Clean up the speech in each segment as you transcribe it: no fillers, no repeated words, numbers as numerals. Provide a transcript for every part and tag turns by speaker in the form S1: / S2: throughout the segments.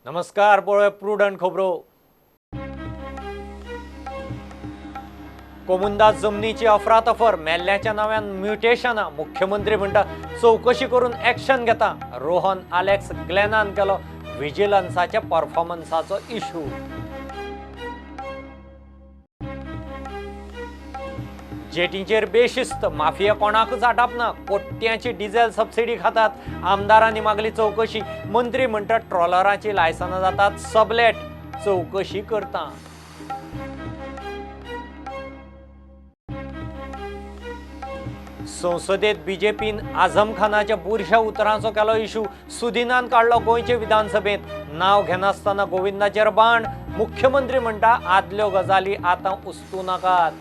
S1: नमस्कार. पळय प्रुडंट खबरो. कोमुंदा जमनीची अफरातफर, मेल्ल्याच्या नाव्यान म्युटेशना. मुख्यमंत्री म्हणटा चौकशी करून ॲक्शन घेता. रोहन आलेक्स ग्लेनान केलो विजिलन्साच्या परफॉर्मन्साचो इश्यू. जेटीचेर बेशिस्त, माफिया कोणाकच आटापना. कोट्यांची डिझेल सबसिडी खातात. आमदारांनी मागली चौकशी. मंत्री म्हणतात ट्रॉलरांची लायसनां जातात सबलेट. चौकशी करता. संसदेत बीजेपीन आझम खानाच्या बुरश्या उतरांचो केलो इश्यू. सुदिनान काढलो गोंयचे विधानसभेत. नाव घेनासतना गोविंदाचेर बाण. मुख्यमंत्री म्हणटा आदल्यो गजाली आतां उस्तू नाकात.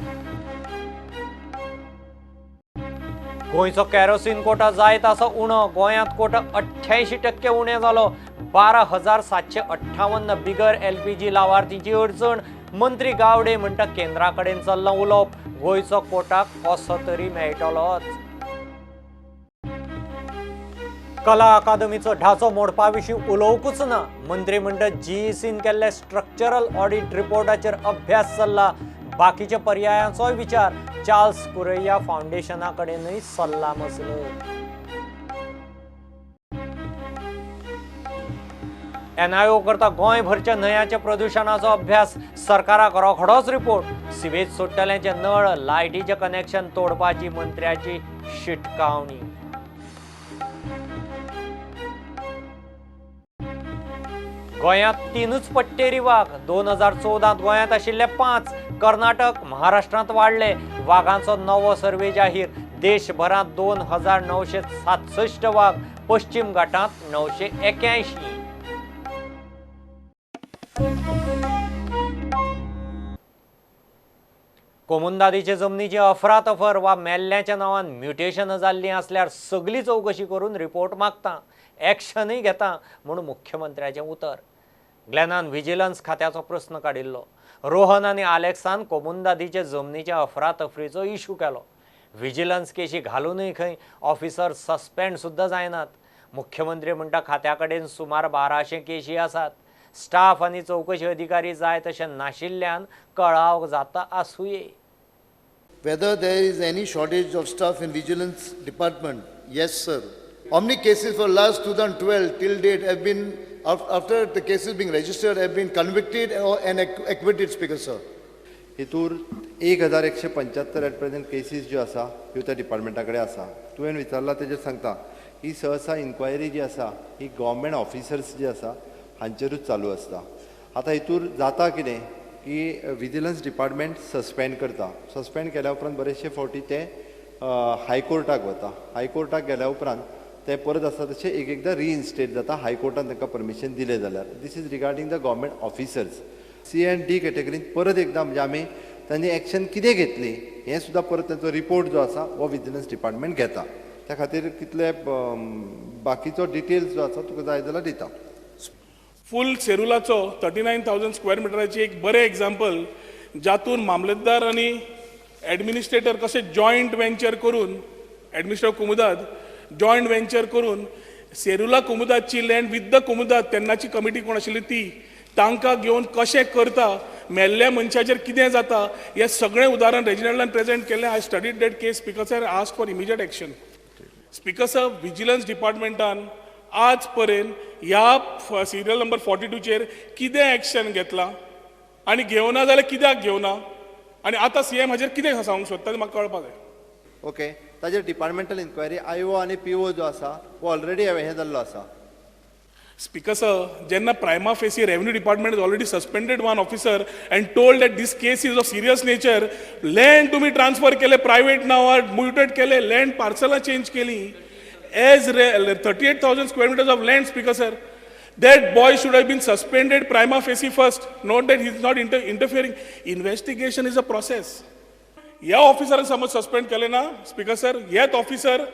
S1: गोंयचो केरोसीन कोटा जायत आसा उणो. गोंयांत कोटा 88% उणें जालो. 12,758 बिगर LPG लावार्थींची अडचण. मंत्री गावडे म्हणटा केंद्रा कडेन चल्लां उलोवप. गोंयचो कोटा कसो तरी मेळटलोच. कला अकादमीचो ढाचो मोडपा विशीं उलोवंकूच ना. मंत्री म्हणटा GECन केल्ले स्ट्रक्चरल ऑडिट रिपोर्टाचेर अभ्यास चल्ला. बाकीच्या पर्यायांचोय विचार. चार्ल्स कुरैया फाउंडेशना कडेनय सल्ला मसलत. NIO करता गोंयभरच्या न्हंयांच्या प्रदुशणाचो अभ्यास. सरकाराक रोखडोच रिपोर्ट. सिवेज सोडटल्यांचे नळ, लायटीचे कनेक्शन तोडपाची मंत्र्याची शिटकावणी. गोंयांत 3च पट्टेरी वाघ. 2014 गोंयांत आशिल्ले 5. कर्नाटक, महाराष्ट्रांत वाडले. वाघांचो नवो सर्वे जाहीर. देशभरांत 2,967 वाघ. पश्चिम घाटांत 981. कोमुंदादीचे जमनीची अफरातफर वा मेल्ल्याच्या नांवान म्युटेशन जाल्लीं आसल्यार सगळी चौकशी करून रिपोर्ट मागता. ॲक्शनय घेता म्हणून मुख्यमंत्र्याचें उतर. ग्लेनान व्हिजिलन्स खात्याचो प्रस्न काडिल्लो. रोहन आनी आलेक्सान कोमुंदादीचे जमनीच्या अफरातफरीचो इश्यू केलो. व्हिजिलन्स केशी घालूनय खंय ऑफिसर सस्पेंड सुद्दां जायनात. मुख्यमंत्री म्हणटा खात्या कडेन सुमार 1200 केशी आसात. स्टाफ आनी चौकशी अधिकारी जाय तशे नाशिल्ल्यान कळाव जाता आसूये.
S2: Whether there is any shortage of staff in vigilance department? Yes, sir. How many cases for last 2012 till date have been, after the cases being registered, have been convicted and acquitted, Speaker, sir?
S3: हितूर 1175 at present cases ज्यो आसा ह्यो त्या डिपार्टमेंटा कडेन आसा. तुवें विचारला तेजेर सांगता ही सहसा इन्क्वायरी जी आसा ही गव्हर्मेंट ऑफिसर्स जी आसा हांचेरूच चालू आसता. आतां हितूर जाता कितें की विजिलन्स डिपार्टमेंट सस्पेंड करता. सस्पेंड केल्या उपरांत बरेचशे फावटी ते हायकोर्टाक वता. हायकोर्टाक गेल्या उपरांत ते परत आसा तशें एकदां रिइन्स्टेट जाता. हायकोर्टान तांकां परमिशन दिलें जाल्यार. This is regarding the government officers. C and D कॅटेगरींत परत एकदां म्हणजे आमी तांणी एक्शन कितें घेतली हें सुद्दां परत तांचो रिपोर्ट जो आसा हो विजिलन्स डिपार्टमेंट घेता. त्या खातीर कितले बाकीचो डिटेल्स जो आसा तुका जाय जाल्यार दिता.
S4: फूल सेरुलाचो 39,000 स्क्वेअर मिटराची एक बरें एग्जाम्पल जातून मामलेदार आनी एडमिनिस्ट्रेटर कशे जॉयंट वेंचर करून एडमिनिस्ट्रेटर कुमुदाद जॉयंट वेंचर करून सेरुला कुमुदादची लँड विथ द कुमुदाद तेन्नाची कमिटी कोण आशिल्ली ती तांकां घेवन कशें करता मेल्ल्या मनशाचेर कितें जाता हें सगळें उदाहरण रेजिनल्डान प्रेजेंट केलें. I studied that case speaker sir ask for immediate action. Speaker sir vigilance डिपार्टमेंटान आज पर्यंत ह्या सिरियल नंबर 42 चेर कितें एक्शन घेतला आनी घेवना जाल्यार कित्याक घेवना आनी आतां CM हाचेर कितें सांगूंक सोदता तें म्हाका कळपाक जाय.
S3: ओके ताजेर डिपार्टमेंटल इन्क्वायरी IO आनी PO जो आसा वो ऑलरेडी हें जाल्लो आसा.
S4: Speaker sir, jenna prima facie revenue department has already suspended one officer and told that this case is of serious nature. Land तुम्ही transfer केले private now or muted केले land parcel change केली. As 38,000 square meters of land, Speaker sir, that boy should have been suspended prima facie first. Not that he is not interfering. Investigation is a process. या ऑफिसरान समज suspend केले ना speaker sir येत officer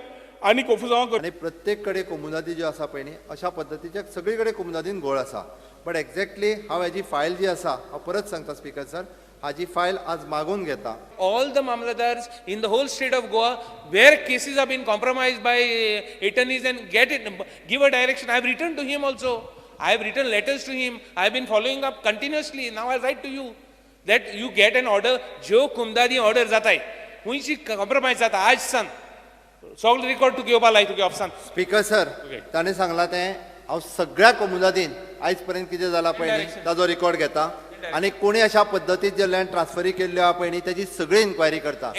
S4: आणि
S3: आणि प्रत्येक कडे कोमुनादी ज्यो आसा पळय न्ही अशा पद्दतीचे सगळी कडेन कोमुनादीन घोळ आसा. बट एक्झॅक्टली हांव हेजी फायल जी आसा हांव परत सांगता स्पीकर सर हाजी फायल आज मागून घेता.
S5: All the Mamladars in the whole state of Goa where cases have been compromised by attorneys and give a direction. I have written to him also. I have written letters to him. I have been following up continuously. Now I write to you that you get an order. जो कुमदादी order जाताय, हुंयची compromise जाता आज San. सगळे record to घेवपा लाय तुगे ऑफिसान.
S3: Speaker sir ताणें सांगलां तें हांव सगळ्या कमुदादीन आयज पर्यंत कितें जालां पळय न्ही ताजो रिकॉर्ड घेता आनी कोणी अशा पद्दतीन जे लँड ट्रान्सफरी केल्ल्यो आहा पळय न्ही तेजी सगळी इन्क्वायरी करता.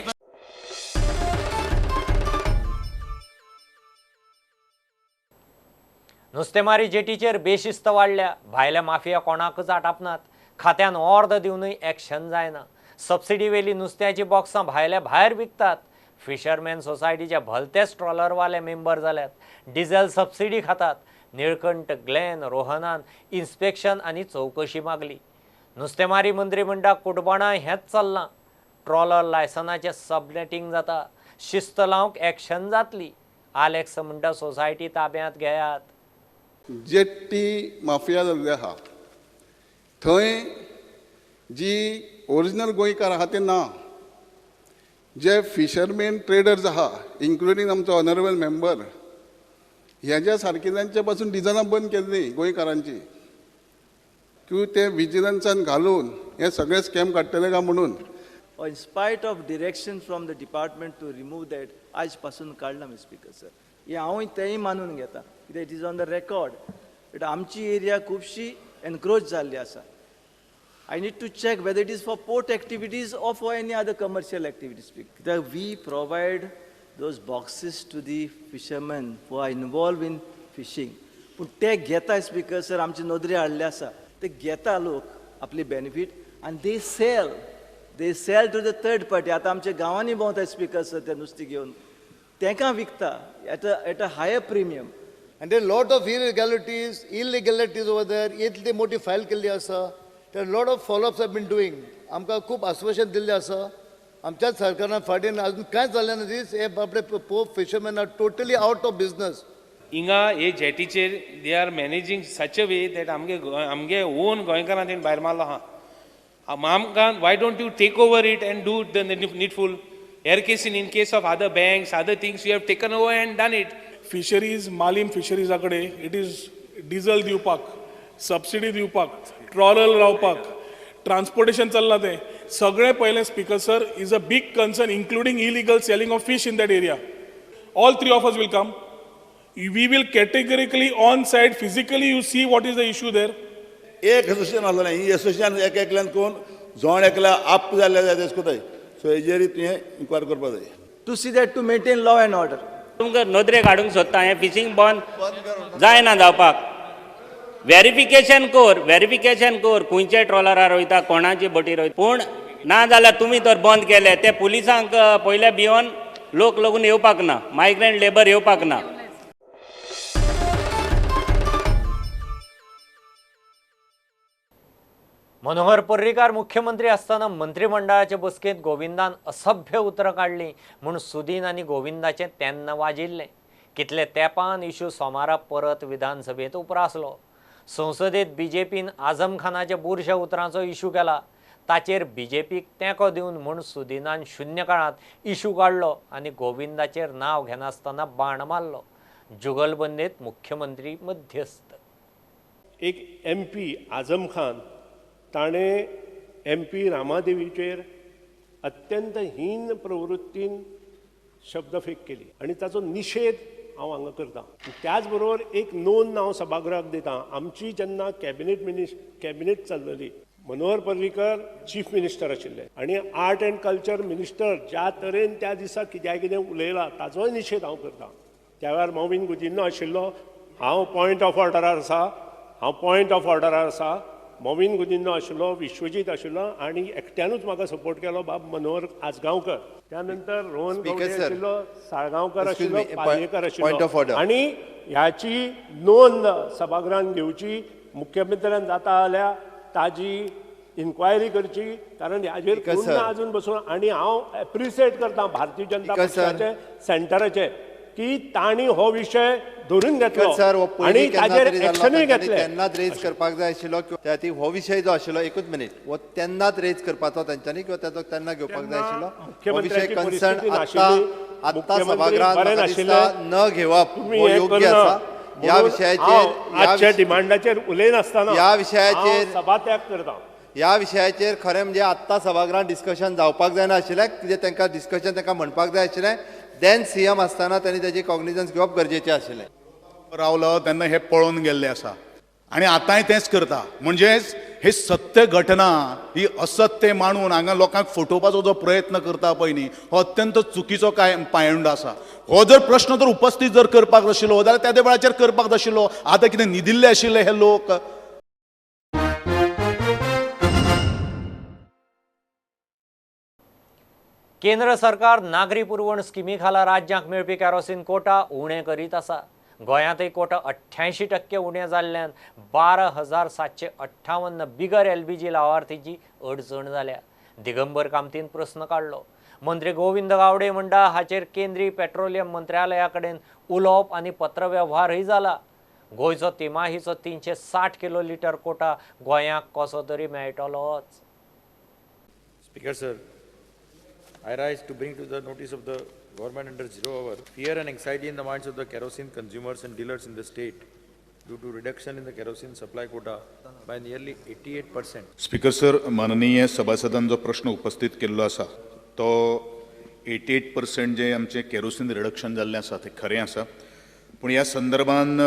S1: नुस्तेमारी जेटीचेर बेशिस्त वाडल्या. भायल्या माफिया कोणाकच आटापनात. खात्यान अर्द दिवनूय एक्शन जायना. सबसिडी वेली नुस्त्याची बॉक्सां भायल्या भायर विकतात. फिशरमॅन सोसायटीचे भलतेच ट्रॉलरवाले मेंबर जाल्यात. डिझेल सबसिडी खातात. निळकंठ ग्लेन रोहनान इन्स्पेक्शन आनी चवकशी मागली. नुस्तेमारी मंत्रिमंडळाक कुटबणा हेंच चल्लां. ट्रॉलर लायसनाचें सबनेटिंग जाता. शिस्त लावंक एक्शन जातली. आलेक्स म्हणटा सोसायटी ताब्यांत घेयात.
S6: जेट्टी माफिया जाल्ली आहा थंय जी ओरिजिनल गोंयकार आहा ते ना. जे फिशरमॅन ट्रेडर्स आहा इन्क्लुडींग आमचो ऑनरेबल मेंबर ह्याच्या सारकेल्यांचे पासून डिझायनां बंद केल्ली गोंयकारांची की ते विजिलन्सान घालून हे सगळे स्कॅम काडटले काय म्हणून.
S7: In spite of direction from the department to remove that, आज पासून काढला मी स्पीकर सर. हे हांवूय तेंय मानून घेता कित्याक it is on the record but आमची एरिया खुबशी एनक्रोच जाल्ली आसा. I need to check whether it is for port activities or for any other commercial activities. Because we provide those boxes to the fishermen who are involved in fishing. पूण ते घेता speaker sir आमचे नोंदणी हाडले आसा ते घेता लोक आपली बेनिफीट आनी they sell to the third party. आतां आमच्या गांवांनी भोंवता स्पीकर सर ते नुस्तें घेवन तांकां विकता at a higher premium.
S2: And there are a lot of illegalities over there. Yet they मोठी फायल केल्ली आसा. There are a lot of follow-ups have been doing. आमकां खूब आश्वासन दिल्लें आसा. आमच्याच सरकारान फाटीन अजून कांयच जालें ना. दीस हे आपले पोप fisherman are totally out of business.
S5: हिंगा हे जेटीचेर they are managing such a way that आमगे ओन गोंयकारां तेणें भायर मारलो आहा. आमकां why don't you take over it and do the needful. Air case in case of other banks, other things, you have taken over and done it.
S4: Fisheries Malim फिशरीजाकडे it is diesel दिवपाक, subsidy दिवपाक, trawler लावपाक, transportation चल्लां तें सगळें पयलें speaker sir is a big concern including illegal selling of fish in that area. All three of us will come. We will categorically on site physically you see what is the issue there.
S8: एक association आसलें ही association एकल्यान कोण जोण एकल्या आप जाल्ले जाय तेश कोताय. सो हेजेर तुवें इन्क्वायर करपा जाय.
S7: To see that to maintain law and order.
S9: तुमकां नोंदरे काडूंक सोदता हें फिशींग बंद जायना जावपाक. व्हेरिफिकेशन कर खंयचे ट्रॉलरार वयता कोणाची बोटीर वयता. पूण ना जाल्यार तुमी तर बंद केले ते पुलिसांक पयले भिवन लोक लागून येवपाक ना. मायग्रंट लेबर येवपाक ना.
S1: मनोहर पर्रीकार मुख्यमंत्री असताना मंत्रिमंडळाच्या बसकेत गोविंदान असभ्य उतरां काढली म्हूण सुदीन आनी गोविंदाचें तेन्ना वाजिल्लें. कितले तेंपान इशू सोमारा परत विधानसभेत उप्रासलो. संसदेत बीजेपीन आझम खानाच्या बुरश्या उतरांचो इशू केला. ताचेर बीजेपीक तेंको दिवन म्हूण सुदीनान शुन्य काळात इशू काडलो आनी गोविंदाचेर नांव घेनासतना बाण मारलो. जुगलबंदीत मुख्यमंत्री मध्यस्थ.
S10: एक MP आझम खान ताणें MP रामादेवीचेर अत्यंत हीन प्रवृत्तीन शब्दफेक केली आनी ताचो निशेध हांव हांगा करतां. त्याच बरोबर एक नोंद हांव सभागृहाक दितां. आमची जेन्ना कॅबिनेट चल्लली मनोहर पर्रीकर चीफ मिनिस्टर आशिल्ले आनी आर्ट एंड कल्चर मिनिस्टर ज्या तरेन त्या दिसा कितें उलयलां ताचोय निशेध हांव करतां. त्या वेळार मॉविन गुजिन्नो आशिल्लो. हांव पॉयंट ऑफ ऑर्डरार आसा. मॉविन गुजिन्नो आशिल्लो, विश्वजीत आशिल्लो आनी एकट्यानूच म्हाका सपोर्ट केलो बाब मनोहर आजगांवकर. त्यानंतर रोहन गवळी आशिल्लो, साळगांवकर आशिल्लो, पालयेकर आशिल्लो. आनी ह्याची नोंद सभागृहान घेवची. मुख्यमंत्र्यान जाता जाल्यार ताजी इन्क्वायरी करची. कारण ह्याचेर कोण अजून बसून आनी हांव एप्रिशिएट करतां भारतीय जनता पक्षाचे सेंटराचे की तांणी हो विशय धरून घेतलो आनी ताचेर एक्शनूय घेतलें.
S3: तेन्नाच रेज करपाक जाय आशिल्लो किंवा हो विशय जो आशिल्लो एकूच मिनीट वो तेन्नाच रेज करपाचो तांच्यांनी किंवा ताचो तेन्ना घेवपाक जाय आशिल्लो. हो विशय कन्सर्न आतां सभागृहात न घेवप हो योग्य आसा. ह्या विशयाचेर
S10: आजच्या डिमांडाचेर उलयनासतना
S3: ह्या विशयाचेर
S10: सभात्याग करता.
S3: ह्या विशयाचेर खरें म्हणजे आत्तां सभागृहांत डिस्कशन जावपाक जायना आशिल्लें, कितें तांकां डिस्कशन तांकां म्हणपाक जाय आशिल्लें. देन सीएम आसतना तांणी ताची कॉग्निजन्स घेवप गरजेचें आशिल्लें.
S8: रावलो तेन्ना हे पळोवन गेल्ले आसा आनी आतांय तेंच करता. म्हणजेच हे सत्य घटना ही असत्य मांडून हांगा लोकांक फटोवपाचो जो प्रयत्न करता पळय न्ही, हो अत्यंत चुकीचो पायंडो आसा. हो जर प्रश्न जर उपस्थित जर करपाक आशिल्लो जाल्यार त्या वेळाचेर करपाक आशिल्लो. आतां कितें न्हिदिल्ले आशिल्ले हे लोक.
S1: केंद्र सरकार नागरी पुरवण स्किमी खाला राज्यांक मेळपी केरोसीन कोटा उणें करीत आसा. गोंयांतय कोटा 88% उणें जाल्ल्यान 12,758 बिगर LPG लावार्थीची अडचण जाल्या. दिगंबर कामतीन प्रस्न काडलो. मंत्री गोविंद गावडे म्हणटा हाचेर केंद्रीय पेट्रोलियम मंत्रालया कडेन उलोवप आनी पत्रव्यवहारय जाला. गोंयचो तिमाहीचो 360 किलोलिटर कोटा गोंयांक कसो तरी मेळटलोच.
S11: Speaker sir, I rise to bring to the notice of the government under 0 hour fear and anxiety in the minds of the kerosene consumers and dealers in the state due to reduction in the kerosene supply quota by nearly 88%.
S8: Speaker sir, माननीय सभासदान जो प्रश्न उपस्थित केल्लो आसा तो 88% जे आमचे kerosene reduction जाल्लें आसा तें खरें आसा. पूण ह्या संदर्भान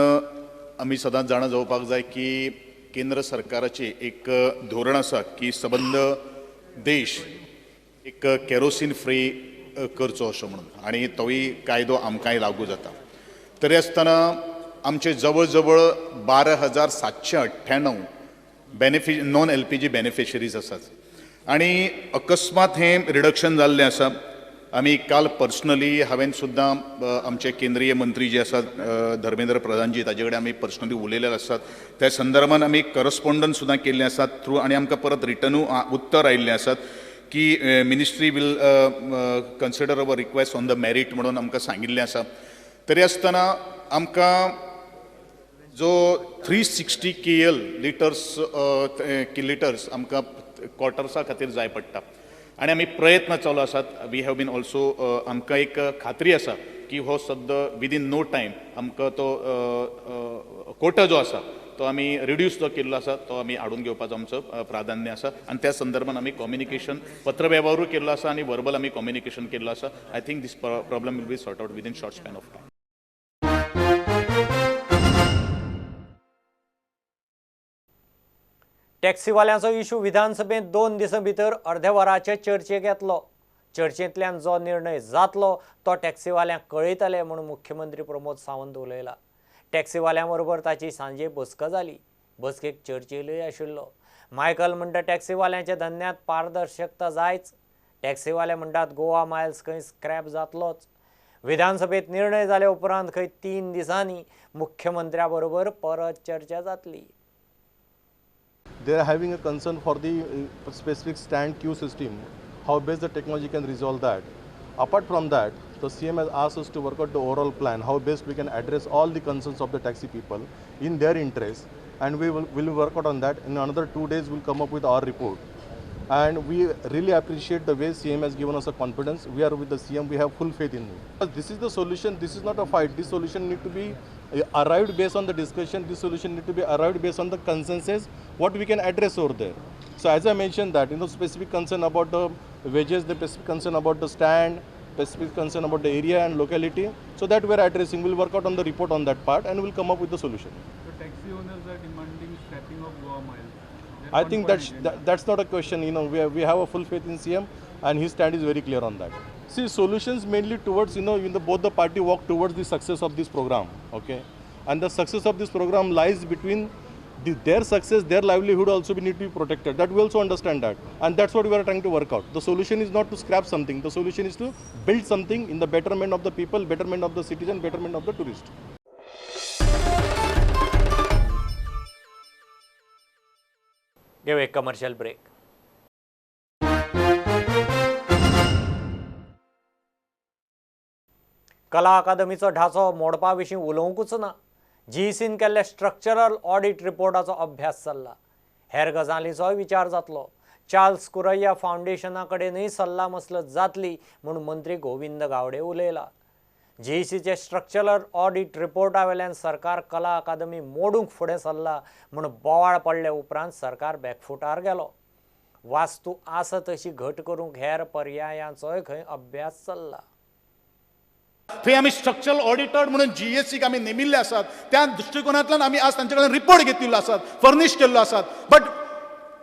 S8: आमी सदांच जाणा जावपाक जाय की केंद्र सरकाराची एक धोरण आसा की सबंद देश एक केरोसीन फ्री करचो अशें म्हणून, आनी तोय कायदो आमकांय लागू जाता. तरी आसतना आमचे जवळ जवळ 12,798 नॉन LPG बेनिफिशरीज आसात आनी अकस्मात हें रिडक्शन जाल्लें आसा. आमी काल पर्सनली हांवें सुद्दां आमचे केंद्रीय मंत्री जे आसात धर्मेंद्र प्रधानजी ताजे कडेन आमी पर्सनली उलयलेले आसात. त्या संदर्भान आमी करस्पॉन्डन्स सुद्दां केल्लें आसात थ्रू, आनी आमकां परत रिटर्नू उत्तर आयिल्लें आसात की ministry will consider our request on the merit म्हणून आमकां सांगिल्लें आसा. तरी आसतना आमकां जो 360 KL लिटर्स आमकां क्वॉर्टर्सा खातीर जाय पडटा आनी आमी प्रयत्न चालू आसात. वी हॅव बीन ऑल्सो आमकां एक खात्री आसा की हो सद्द विदीन नो टायम आमकां तो कोटा जो आसा तो आमी रिड्यूस जो केल्लो आसा तो आमी हाडून घेवपाचो आमचो प्राधान्य आसा. आनी त्या संदर्भान आमी कम्युनिकेशन पत्रव्यवहारूय केल्लो आसा आनी वर्बल आमी कम्युनिकेशन केल्लो आसा. I think this problem will be sort out within short span of time.
S1: टॅक्सीवाल्यांचो इशू विधानसभेत 2 दिसां भितर अर्ध्या वराचे चर्चेक येतलो. चर्चेंतल्यान जो निर्णय जातलो तो टॅक्सीवाल्यांक कळयतले म्हणून मुख्यमंत्री प्रमोद सावंत उलयला. टॅक्सीवाल्यां बरोबर ताची सांजे बसका जाली. बसकेक चर्चिलूय आशिल्लो. मायकल म्हणटा टॅक्सीवाल्यांच्या धंद्यांत पारदर्शकता जायच. टॅक्सीवाले म्हणटात गोवा मायल्स खंय स्क्रॅप जातलोच. विधानसभेत निर्णय जाल्या उपरांत खंय 3 दिसांनी मुख्यमंत्र्या बरोबर परत चर्चा जातली.
S12: They are having a concern for the specific stand queue system, how best the technology can resolve that. Apart from that, the CM has asked us to work out the overall plan, how best we can address all the concerns of the taxi people in their interest, and we will work out on that. In another 2 days, we'll come up with our report. And we really appreciate the way CM has given us a confidence. We are with the CM, we have full faith in him. This is the solution, this is not a fight. This solution need to be arrived based on the discussion. This solution need to be arrived based on the consensus, what we can address over there. So as I mentioned that, specific concern about the wages, the specific concern about the stand, specific concern about the area and locality. So that we are addressing. We'll work out on the report on that part and we'll come up with the solution.
S13: The taxi owners are demanding scrapping of Goa miles.
S12: I think that's not a question. We have a full faith in CM and his stand is very clear on that. See, solutions mainly towards, both the party walk towards the success of this program, okay? And the success of this program lies between their success, their livelihood also need to be protected. That we also understand that. And that's what we are trying to work out. The solution is not to scrap something. The solution is to build something in the betterment of the people, betterment of the citizen, betterment of the tourist.
S1: घेऊ एक commercial break. कला अकादमीचो ढाचो मोडपा विशीं उलोवंकूच ना. GECन केल्ल्या structural audit रिपोर्टाचो अभ्यास चल्ला. हेर गजालींचोय विचार जातलो. चार्ल्स कुरैया फावंडेशना कडेनय सल्ला मसलत जातली म्हूण मंत्री गोविंद गावडे उलयला. JECचे स्ट्रक्चरल ऑडिट रिपोर्टा वेल्यान सरकार कला अकादमी मोडूंक फुडें सरला म्हूण बोवाळ पडले उपरांत सरकार बॅकफुटार गेलो. वास्तू आसा तशी घट करूंक हेर पर्यायांचोय खंय अभ्यास चल्ला.
S8: थंय आमी स्ट्रक्चरल ऑडिटर म्हणून GSCक आमी नेमिल्ले आसात. त्या दृश्टिकोनांतल्यान आमी आज तांचे कडेन रिपोर्ट घेतिल्लो आसात, फर्निश केल्लो आसात. बट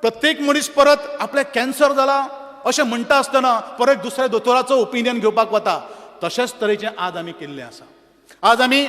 S8: प्रत्येक मनीस परत आपले कॅन्सर जाला अशें म्हणटा आसतना परत दुसऱ्या दोतोराचो ओपिनियन घेवपाक वता. तशेंच तरेचें आज आमी केल्लें आसा. आज आमी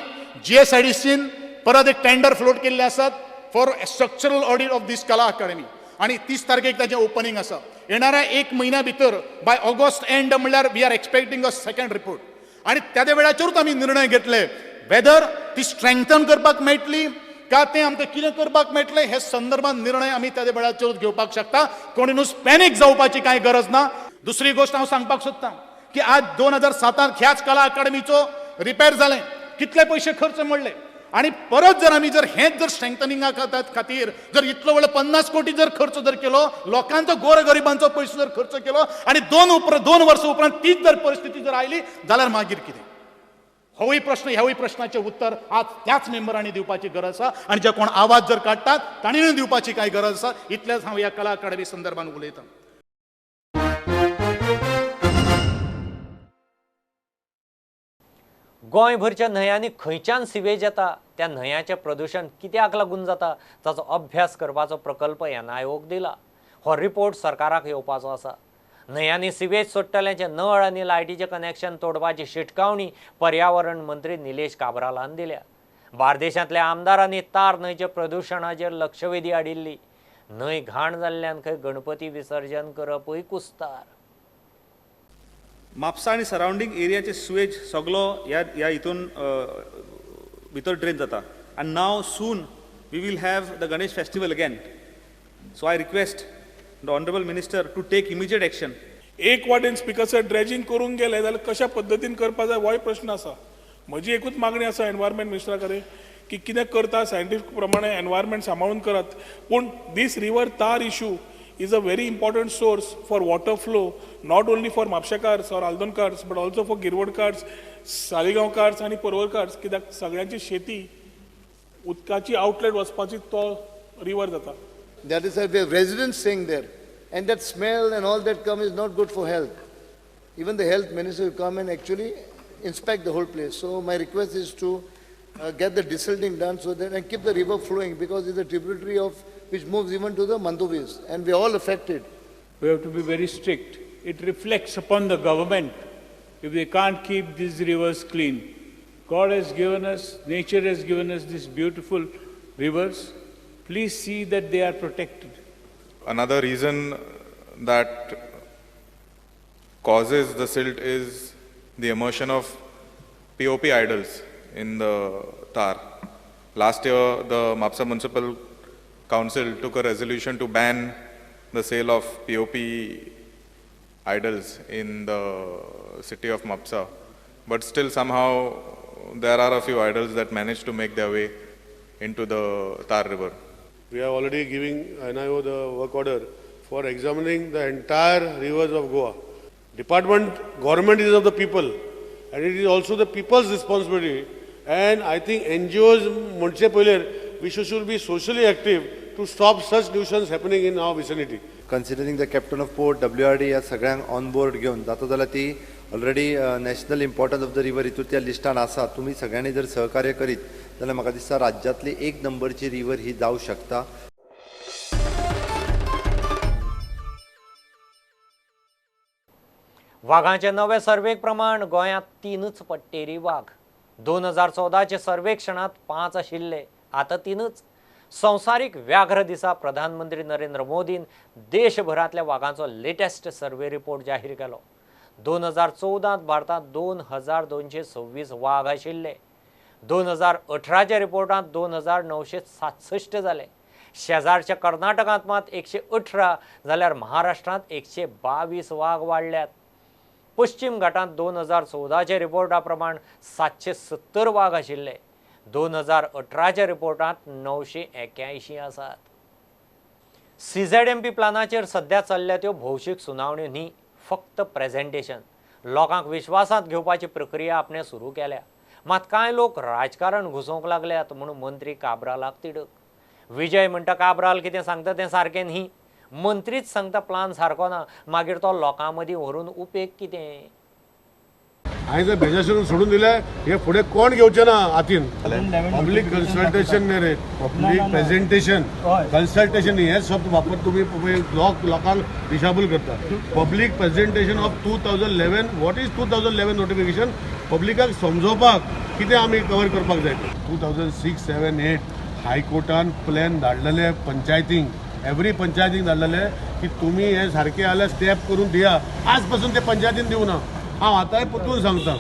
S8: GSIDCन परत एक टेंडर फ्लोट केल्ले आसात for structural audit of these कला अकादमी आणि 30 तारखेक ताचें ओपनिंग आसा. येणाऱ्या 1 म्हयन्या भितर बाय ऑगस्ट एंड म्हणल्यार we are expecting a second report. आणि त्या वेळाचेरूच आमी निर्णय घेतले वेदर ती स्ट्रेंथन करपाक मेळटली का ते आमकां कितें करपाक मेळटलें हे संदर्भात निर्णय आमी त्या वेळाचेरूच घेवपाक शकता. कोणी नुस पॅनीक जावपाची कांय गरज ना. दुसरी गोष्ट हांव सांगपाक सोदतां की आज 2007 ह्याच कला अकादमीचो रिपेर जालें, कितले पयशे खर्च मोडले आणि परत जर आमी हेच स्ट्रेंथनिंगा खातीर जर इतलो व्हडलो 50 कोटी जर खर्च जर केलो, लोकांचो गोरगरिबांचो पयसो जर खर्च केलो आणि 2 वर्सां उपरांत तीच जर परिस्थिती जर आयली जाल्यार मागीर कितें? होय प्रश्न, ह्यावूय प्रश्नाचें उत्तर आज त्याच मेंबरांनी दिवपाची गरज आसा आणि जे कोण आवाज जर काडटात तांणीय दिवपाची कांय गरज आसा. इतलेंच हांव ह्या कला अकादमी संदर्भात उलयतां.
S1: गोंयभरच्या न्हंयांनी खंयच्यान सिवेज येता, त्या न्हंयाचें प्रदूषण कित्याक लागून जाता ताचो अभ्यास करपाचो प्रकल्प NIOक दिला. हो रिपोर्ट सरकाराक येवपाचो आसा. न्हंयांनी सिवेज सोडटल्यांचे नळ आनी लायटीचें कनेक्शन तोडपाची शिटकावणी पर्यावरण मंत्री निलेश काब्रालान दिल्या. बार्देशांतल्या आमदारांनी तार न्हंयच्या प्रदुशणाचेर लक्षवेधी हाडिल्ली. न्हंय घाण जाल्ल्यान खंय गणपती विसर्जन करपूय कुस्तार.
S14: म्हापसा आणि सराउंडिंग एरियाचे सुवेज सगळो ह्या हितून भितर ड्रेन जाता. And now soon we will have the Ganesh festival again. So I request the honourable minister to take immediate action.
S4: एक वाटेन स्पिकर ड्रेजिंग करूंक गेले जाल्यार कशा पद्दतीन करपा जाय होय प्रश्न आसा. म्हजी एकूच मागणी आसा एनवायरमेंट मिनिस्टरा कडेन की कितें करता सायंटिफीक प्रमाणे एनवायरमेंट सांबाळून करात. पूण दीस रिवर तार issue is a very important source for water flow, not only for म्हापशेकार्स or आल्दोणकार्स but also for गिरवडकार्स, सालिगांवकार्स आणि पर्वरकार्स. कित्याक सगळ्यांची शेती उदकाची आउटलेट वचपाची तो रिवर जाता.
S2: That is why we have residents staying there. And that smell and all that come is not good for health. Even the health minister will come and actually inspect the whole place. So my request is to get the desilting done so that and keep the river flowing because it's a tributary of which moves even to the Mandovis and we are all affected.
S13: We have to be very strict. It reflects upon the government if they can't keep these rivers clean. God has given us, nature has given us these beautiful rivers. Please see that they are protected.
S15: Another reason that causes the silt is the immersion of POP idols in the tar. Last year, the Mapsa Municipal Council took a resolution to ban the sale of POP idols in the city of Mapsa. But still somehow there are a few idols that manage to make their way into the Tar River.
S10: We are already giving NIO the work order for examining the entire rivers of Goa. Government is of the people and it is also the people's responsibility. And I think NGOs, Munche Poiler, we should be socially active to stop such nuisance happening in our vicinity.
S3: Considering the captain of port, WRD या सगळ्यांक on board घेवन जाता जाल्यार ती already national importance of the river हितून त्या लिस्टान आसा. तुम्ही सगळ्यांनी जर सहकार्य करीत जाल्यार म्हाका दिसता राज्यांतली 1 नंबरची रिवर ही जावं शकता.
S1: वाघांचे नवे सर्वेक प्रमाण गोंयांत 3च पट्टेरी वाघ. 2014चे सर्वेक्षणात 5 आशिल्ले, आता 3च. संवसारीक व्याघ्र दिसा प्रधानमंत्री नरेंद्र मोदीन देशभरातल्या वाघांचो लेटेस्ट सर्वे रिपोर्ट जाहीर केलो. 2014 भारतांत 2226 वाघ आशिल्ले. 2018च्या रिपोर्टांत 2967 जाले. शेजारच्या कर्नाटकांत मात 118 जाल्यार महाराष्ट्रांत 122 वाघ वाडल्यात. पश्चिम घाटांत 2014च्या रिपोर्टा प्रमाण 770 वाघ आशिल्ले. 2018च्या रिपोर्टांत 981 आसात. CZMP प्लानाचेर सध्या चल्ल्या त्यो भौशीक सुनावण्यो न्ही, फक्त प्रेझेंटेशन. लोकांक विश्वासात घेवपाची प्रक्रिया आपणे सुरू केल्या. मात कांय लोक राजकारण घुसोवंक लागल्यात म्हणून मंत्री काब्रालाक तिडक. विजय म्हणटा काब्राल कितें सांगता तें सारकें न्ही. मंत्रीच सांगता प्लान सारको ना, मागीर तो लोकां मदीं व्हरून उपेग कितें?
S16: हांवें जर बेजासून सोडून दिलें हे फुडें कोण घेवचें ना हातीन. पब्लीक कन्सल्टेशन न्ही रे, पब्लीक प्रेजेंटेशन कन्सल्टेशन हे शब्द वापर तुम्ही लोकांक दिशाभूल करता. Public presentation of 2011 what is 2011 notification पब्लिकाक समजोवपाक कितें आमी कवर करपाक जाय. 2006, 7, 8 हायकोर्टान प्लॅन धाडलेले पंचायतींक, एवरी पंचायतींक धाडलेले की तुम्ही हे सारखे आल्या स्टेप करून दिया. आज पासून ते पंचायतीन दिवना. हांव आतांय परतून सांगता,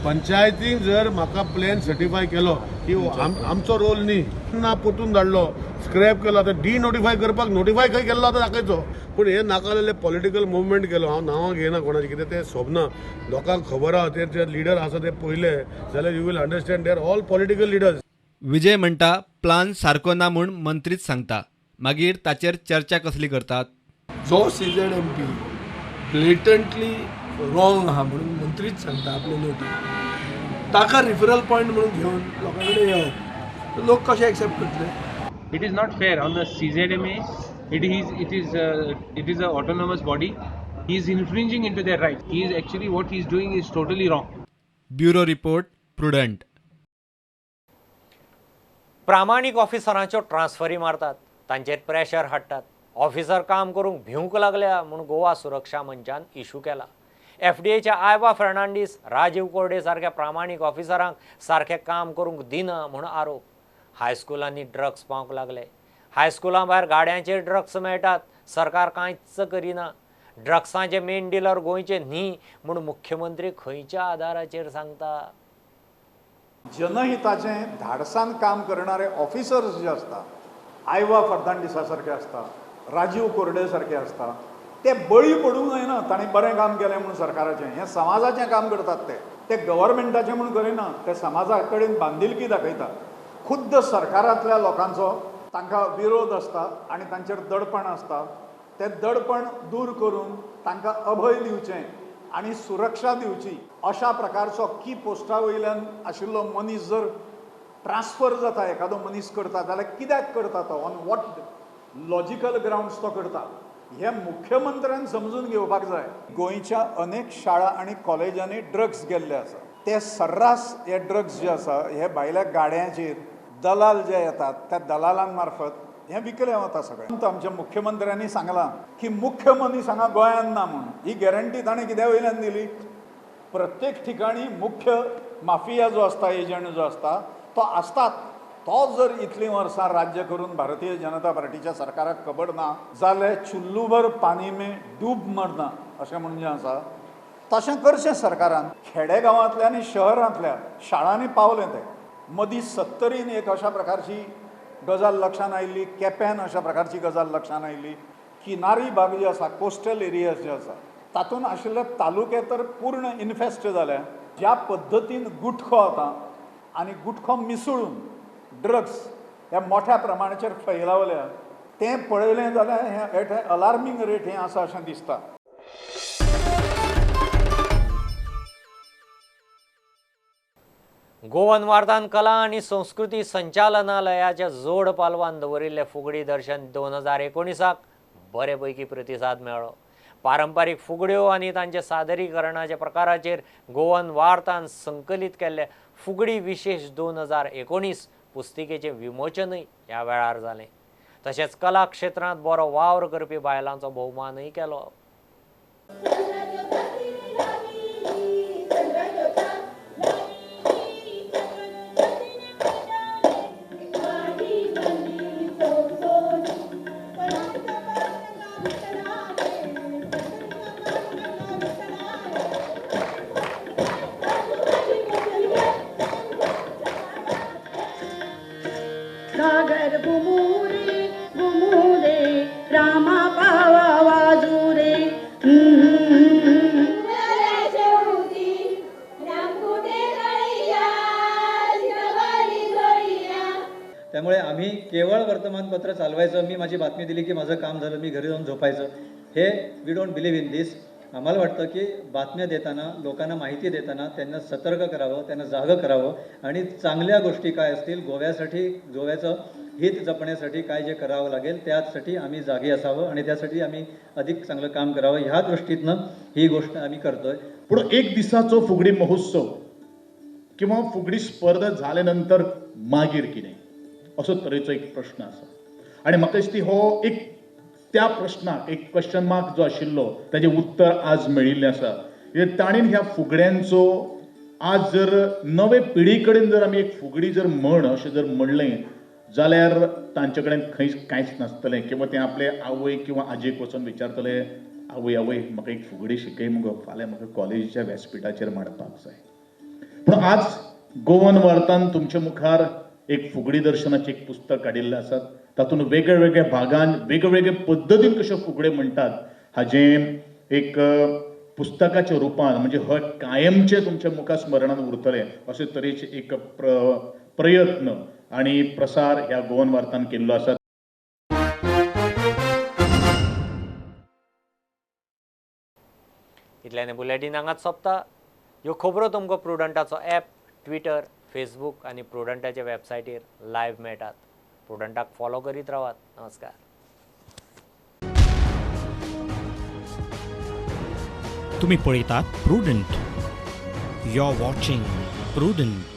S16: पंचायतीन जर म्हाका प्लॅन सर्टिफाय केलो की आमचो रोल न्ही ना परतून धाडलो स्क्रॅप केलो आतां डी नोटिफाय करपाक नोटिफाय खंय केल्लो आतां दाखयचो. पूण हे नाकालेले पॉलिटिकल मुवमेंट केलो. हांव नांवां घेयना कोणाची कितें तें सोबना. लोकांक खबर आहा ते जे लिडर आसा ते पयले जाल्यार you will understand they are all political leaders.
S17: Vijay म्हणटा प्लान सारको ना म्हूण मंत्रीच सांगता, मागीर ताचेर चर्चा कसली करतात.
S18: जो CZMP ब्लेटंटली रॉंग आहा म्हणून मंत्रीच सांगता आपले नोटीस, ताका रिफरल पॉयंट म्हणून घेवन लोकां कडेन येवप, लोक कशे एक्सेप्ट करतले?
S5: It is not fair on the CZMA. It is a autonomous body. He is infringing into their right. He is actually what he is doing is totally wrong.
S17: Bureau report prudent.
S1: प्रामाणीक ऑफिसरांच्यो ट्रान्सफरी मारतात, तांचेर pressure हाडटात. Officer काम करूंक भिवंक लागल्या म्हणून गोवा सुरक्षा मंचान issue केला. FDAच्या आयवा फर्नांडीस, राजीव कोरडे सारख्या प्रामाणीक ऑफिसरांक सारखें काम करूंक दिना म्हणून आरोप. हायस्कुलांनी ड्रग्स पावंक लागले. हायस्कुलां भायर गाड्यांचेर ड्रग्स मेळटात, सरकार कांयच करिना. ड्रग्सांचे मेन डिलर गोंयचे न्ही म्हणून मुख्यमंत्री खंयच्या आधाराचेर सांगता?
S19: जनहिताचें धाडसान काम करणारे ऑफिसर्स जे असता, आयवा फर्नांडिसा सारखे असता, राजीव कोरडे सारखे असता, ते बळी पडूंक जायना. ताणें बरें काम केलें म्हणून सरकाराचें. हें समाजाचें काम करतात ते गव्हर्मेंटाचें म्हणून करिना. ते समाजा कडेन बांदिलकी दाखयता. खुद्द सरकारांतल्या लोकांचो तांकां विरोध आसता आनी तांचेर दडपण आसता. तें दडपण दूर करून तांकां अभय दिवचें आनी सुरक्षा दिवची अशा प्रकारचो की पोस्टा वयल्यान आशिल्लो मनीस जर ट्रान्सफर जाता, एखादो मनीस करता जाल्यार कित्याक करता तो, ऑन वॉट लॉजिकल ग्राउंड्स तो करता, हे मुख्यमंत्र्यान समजून घेवपाक जाय. गोंयच्या अनेक शाळा आनी कॉलेजांनी ड्रग्स गेल्ले आसा. ते सर्रास हे ड्रग्स जे आसा हे भायल्या गाड्यांचेर दलाल जे येतात त्या दलालां मार्फत हे विकले वता सगळें. आमच्या मुख्यमंत्र्यांनी सांगलां की मुख्य मनीस हांगा गोंयांत ना म्हणून. ही गॅरंटी ताणें कित्या वयल्यान दिली? प्रत्येक ठिकाणी मुख्य माफिया जो आसता, एजंट जो आसता तो आसतात. तो जर इतलीं वर्सां राज्य करून भारतीय जनता पार्टीच्या सरकाराक खबर ना जाल्यार चुल्लूभर पानी में डूब मरना अशें म्हणून जें आसा तशें करचें सरकारान. खेडेगांवांतल्या आनी शहरांतल्या शाळांनी पावलें तें. मदीं 70रीन एक अशा प्रकारची गजाल लक्षांत आयिल्ली, केप्यान अशा प्रकारची गजाल लक्षांत आयिल्ली. किनारी भाग जे आसा, कोस्टल एरियाज जे आसा, तातूंत आशिल्ले तालुके तर पूर्ण इन्फेस्ट जाल्या. ज्या पद्दतीन गुटखो आता आनी गुटखो मिसळून ड्रग्स ह्या मोठ्या प्रमाणाचेर फैलावल्या, तें पळयलें जाल्यार हें अलार्मींग रेट हें आसा अशें दिसता.
S1: गोवन वार्तान कला आनी संस्कृती संचालनालयाच्या जोड पालवान दवरिल्ले फुगडी दर्शन 2019 बरेपैकी प्रतिसाद मेळ्ळो. पारंपारीक फुगड्यो आनी तांचे सादरीकरणाच्या प्रकाराचेर गोवन वार्तान संकलीत केल्ले फुगडी विशेष 2019 पुस्तिकेचें विमोचनय ह्या वेळार जालें. तशेंच कला क्षेत्रांत बरो वावर करपी बायलांचो भोवमानय केलो.
S20: त्यामुळे आम्ही केवळ वर्तमानपत्र चालवायचं, मी माझी बातमी दिली की माझं काम झालं, मी घरी जाऊन झोपायचं, हे we don't believe in this. आम्हाला वाटतं की बातम्या देताना, लोकांना माहिती देताना त्यांना सतर्क करावं, त्यांना जागं करावं आणि चांगल्या गोष्टी काय असतील, गोव्याचं हित जपण्यासाठी काय जे करावं लागेल त्यासाठी आम्ही जागी असावं आणि त्यासाठी आम्ही अधिक चांगलं काम करावं, ह्या दृष्टीतनं ही गोष्ट आम्ही करतोय.
S21: पूण एक दिसाचो फुगडी महोत्सव किंवा फुगडी स्पर्धा झाले नंतर मागीर कितें असो तरेचो एक प्रश्न आसा आणि म्हाका दिसता हो एक त्या प्रश्नाक एक क्वेश्चन मार्क जो आशिल्लो ताचें उत्तर आज मेळिल्लें आसा. ताणेन ह्या फुगड्यांचो आज जर नवे पिढी कडेन जर आमी एक फुगडी जर म्हण अशें जर म्हणलें जाल्यार तांचे कडेन खंयच कांयच नासतलें किंवा ते आपले आवय किंवा आजयेक वचून विचारतले, आवय म्हाका एक फुगडी शिकय मुगो, फाल्यां म्हाका कॉलेजीच्या व्यासपीठाचेर मांडपाक जाय. पूण आज गोवन वार्तान तुमच्या मुखार एक फुगडी दर्शनाचें एक पुस्तक काडिल्लें आसा. तातूंत वेगळ्या भागान वेगवेगळ्या पद्दतीन कशे फुगडे म्हणटात हाजें एक पुस्तकाच्या रुपान म्हणजे हो कायमचे तुमच्या मुखार स्मरणान उरतले अशे तरेचे एक प्रयत्न आणि प्रसार ह्या गोवन वार्तान केल्लो आसा.
S1: इतल्यान बुलेटीन हांगाच सोंपता. ह्यो खबरो तुमकां प्रुडंटाचो ॲप, ट्विटर, फेसबूक आनी प्रुडंटाच्या वेबसायटीर लायव्ह मेळटात. प्रुडंटाक फॉलो करीत रावात. नमस्कार.
S22: तुम्ही पळयतात Prudent. You are watching prudent.